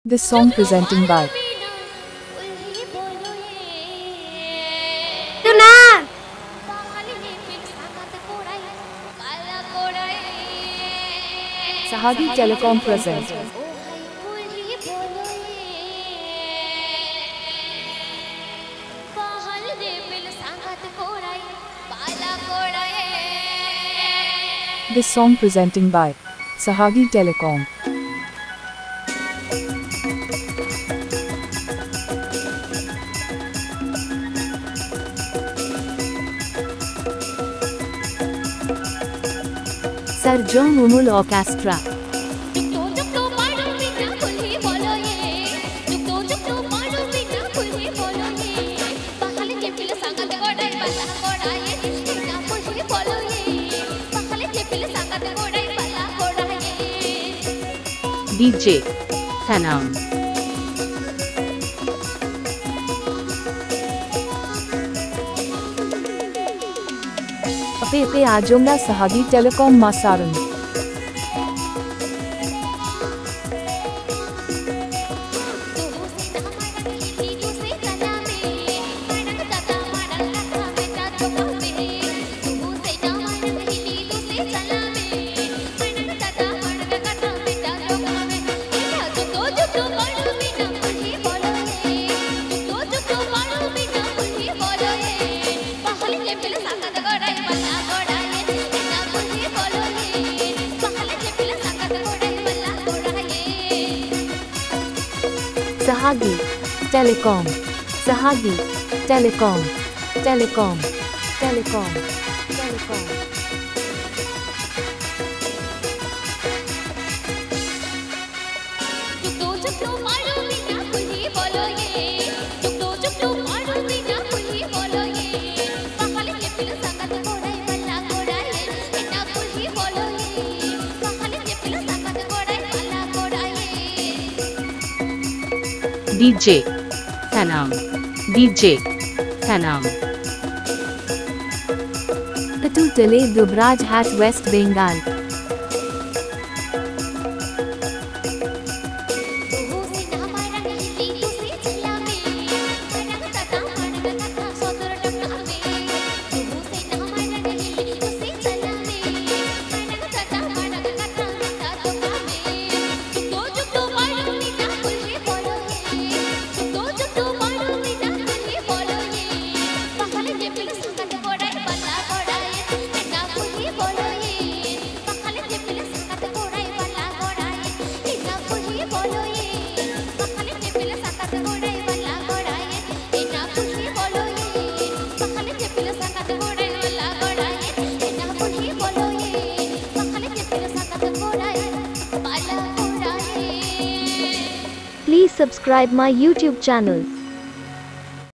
This song presenting by Sahagi Telecom presents This song presenting by Sahagi Telecom. Sir John Umul Orchestra. DJ Sanam. Ape Ajomna Sahagi Telecom Masaran. Sahagi Telecom. Sahagi Telecom. Telecom. Telecom. Telecom. DJ Sanam. DJ Sanam. Patutale Dubraj Hat West Bengal. Please subscribe my YouTube channel.